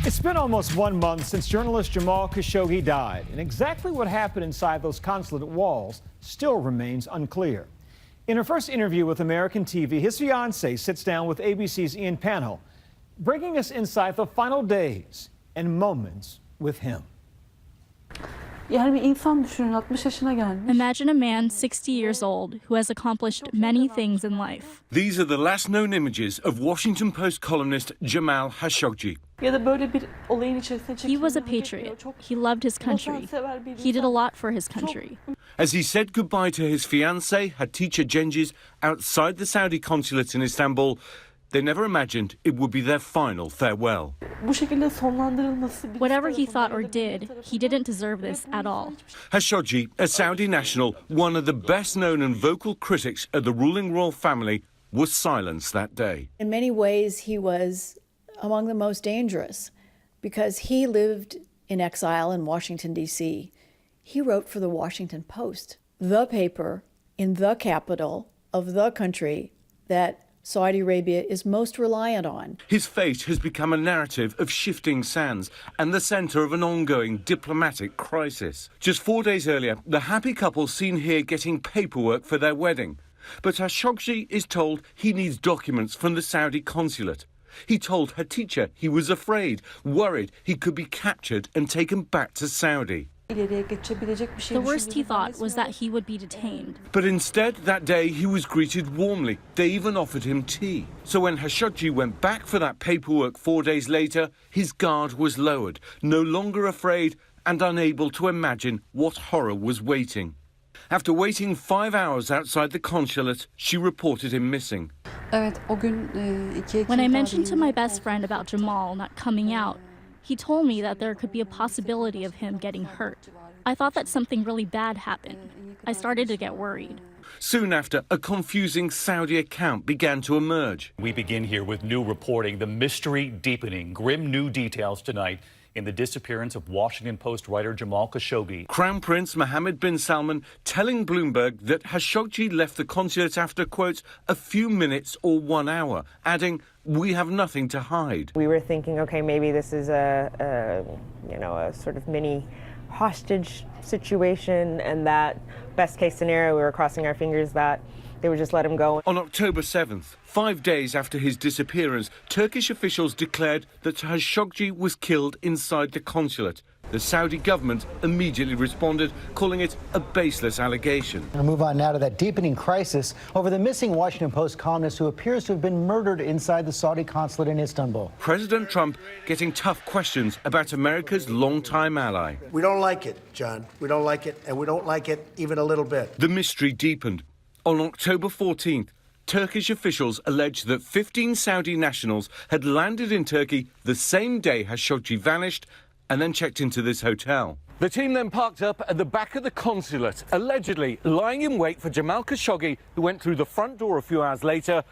It's been almost 1 month since journalist Jamal Khashoggi died, and exactly what happened inside those consulate walls still remains unclear. In her first interview with American TV, his fiancée sits down with ABC's Ian Panel, bringing us inside the final days and moments with him. Yani bir insan düşünün 60 yaşına gelmiş. Imagine a man 60 years old who has accomplished many things in life. These are the last known images of Washington Post columnist Jamal Khashoggi. Ya da böyle bir olayın içerisine He was a patriot. He loved his country. He did a lot for his country. As he said goodbye to his fiancée, Hatice Cengiz, outside the Saudi consulate in Istanbul, they never imagined it would be their final farewell. Bu şekilde sonlandırılması. Whatever he thought or did, he didn't deserve this at all. Khashoggi, a Saudi national, one of the best-known and vocal critics of the ruling royal family, was silenced that day. In many ways, he was among the most dangerous because he lived in exile in Washington, D.C. He wrote for the Washington Post, the paper in the capital of the country that Saudi Arabia is most reliant on. His fate has become a narrative of shifting sands and the centre of an ongoing diplomatic crisis. Just 4 days earlier, the happy couple seen here getting paperwork for their wedding. But Khashoggi is told he needs documents from the Saudi consulate. He told Hatice he was afraid, worried he could be captured and taken back to Saudi. The worst he thought was that he would be detained. But instead, that day, he was greeted warmly. They even offered him tea. So when Khashoggi went back for that paperwork 4 days later, his guard was lowered, no longer afraid and unable to imagine what horror was waiting. After waiting 5 hours outside the consulate, she reported him missing. When I mentioned to my best friend about Jamal not coming out, he told me that there could be a possibility of him getting hurt. I thought that something really bad happened. I started to get worried. Soon after, a confusing Saudi account began to emerge. We begin here with new reporting, the mystery deepening, grim new details tonight in the disappearance of Washington Post writer Jamal Khashoggi. Crown Prince Mohammed bin Salman telling Bloomberg that Khashoggi left the consulate after, quote, a few minutes or 1 hour, adding, "We have nothing to hide." We were thinking, okay, maybe this is a sort of mini hostage situation, and that best case scenario, we were crossing our fingers that they would just let him go. On October 7th, 5 days after his disappearance, Turkish officials declared that Khashoggi was killed inside the consulate. The Saudi government immediately responded, calling it a baseless allegation. We'll move on now to that deepening crisis over the missing Washington Post columnist who appears to have been murdered inside the Saudi consulate in Istanbul. President Trump getting tough questions about America's longtime ally. We don't like it, John. We don't like it, and we don't like it even a little bit. The mystery deepened. On October 14th, Turkish officials alleged that 15 Saudi nationals had landed in Turkey the same day Khashoggi vanished and then checked into this hotel. The team then parked up at the back of the consulate, allegedly lying in wait for Jamal Khashoggi, who went through the front door a few hours later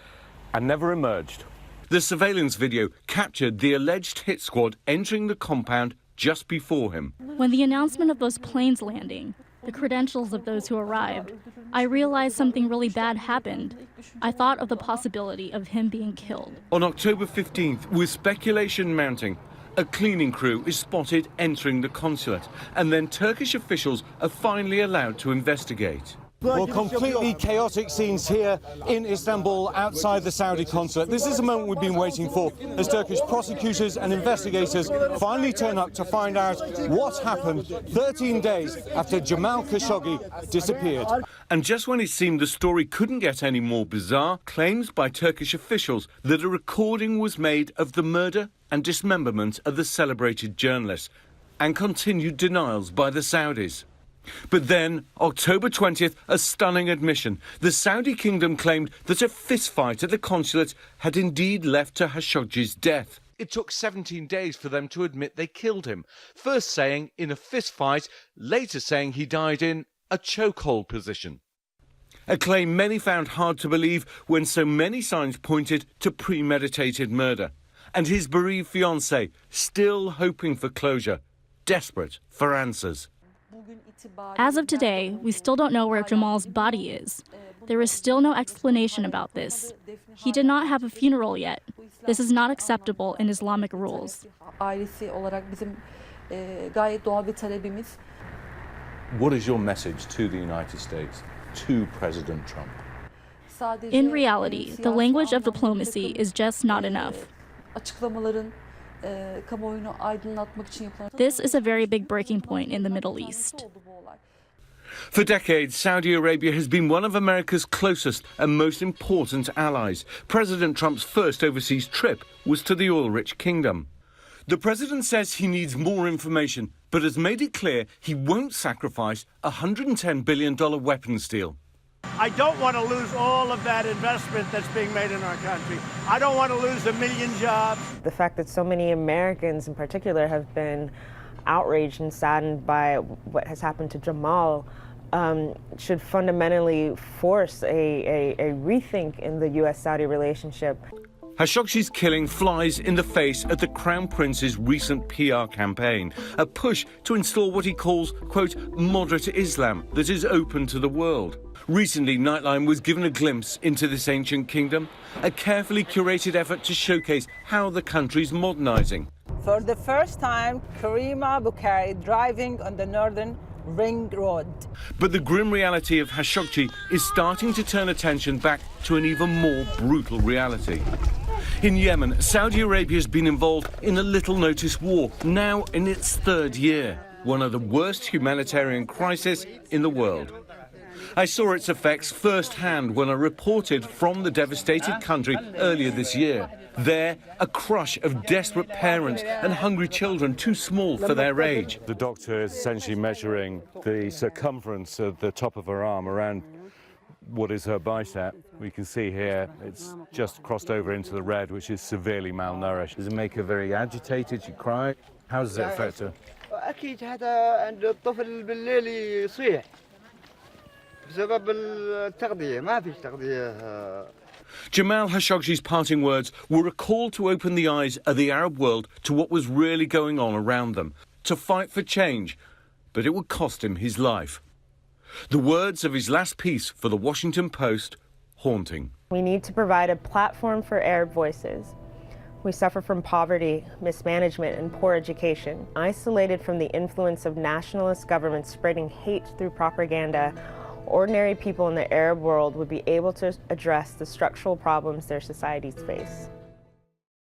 and never emerged. The surveillance video captured the alleged hit squad entering the compound just before him. When the announcement of those planes landing, the credentials of those who arrived, I realized something really bad happened. I thought of the possibility of him being killed. On October 15th, with speculation mounting, a cleaning crew is spotted entering the consulate, and then Turkish officials are finally allowed to investigate. Well, completely chaotic scenes here in Istanbul outside the Saudi consulate. This is a moment we've been waiting for as Turkish prosecutors and investigators finally turn up to find out what happened 13 days after Jamal Khashoggi disappeared. And just when it seemed the story couldn't get any more bizarre, claims by Turkish officials that a recording was made of the murder and dismemberment of the celebrated journalist, and continued denials by the Saudis. But then, October 20th, a stunning admission. The Saudi kingdom claimed that a fistfight at the consulate had indeed led to Khashoggi's death. It took 17 days for them to admit they killed him, first saying in a fistfight, later saying he died in a chokehold position. A claim many found hard to believe when so many signs pointed to premeditated murder. And his bereaved fiancée, still hoping for closure, desperate for answers. As of today, we still don't know where Jamal's body is. There is still no explanation about this. He did not have a funeral yet. This is not acceptable in Islamic rules. ailesi olarak bizim gayet doğal bir talebimiz. What is your message to the United States, to President Trump? In reality, the language of diplomacy is just not enough. Açıklamaların kamuoyunu aydınlatmak için yapılan. This is a very big breaking point in the Middle East. For decades, Saudi Arabia has been one of America's closest and most important allies. President Trump's first overseas trip was to the oil-rich kingdom. The president says he needs more information, but has made it clear he won't sacrifice a $110 billion weapons deal. I don't want to lose all of that investment that's being made in our country. I don't want to lose 1 million jobs. The fact that so many Americans in particular have been outraged and saddened by what has happened to Jamal should fundamentally force a rethink in the U.S.-Saudi relationship. Khashoggi's killing flies in the face of the Crown Prince's recent PR campaign, a push to install what he calls, quote, moderate Islam that is open to the world. Recently, Nightline was given a glimpse into this ancient kingdom, a carefully curated effort to showcase how the country's modernising. For the first time, Karima Bukhari driving on the northern Ring Road. But the grim reality of Khashoggi is starting to turn attention back to an even more brutal reality. In Yemen, Saudi Arabia has been involved in a little-noticed war, now in its third year, one of the worst humanitarian crises in the world. I saw its effects firsthand when I reported from the devastated country earlier this year. There, a crush of desperate parents and hungry children too small for their age. The doctor is essentially measuring the circumference of the top of her arm around what is her bicep. We can see here it's just crossed over into the red, which is severely malnourished. Does it make her very agitated? She cry? How does it affect her? أكيد هذا عند الطفل بالليل يصيح بسبب التغذية ما فيش تغذية. Jamal Khashoggi's parting words were a call to open the eyes of the Arab world to what was really going on around them, to fight for change, but it would cost him his life. The words of his last piece for the Washington Post, haunting. We need to provide a platform for Arab voices. We suffer from poverty, mismanagement, and poor education. Isolated from the influence of nationalist governments spreading hate through propaganda, ordinary people in the Arab world would be able to address the structural problems their societies face.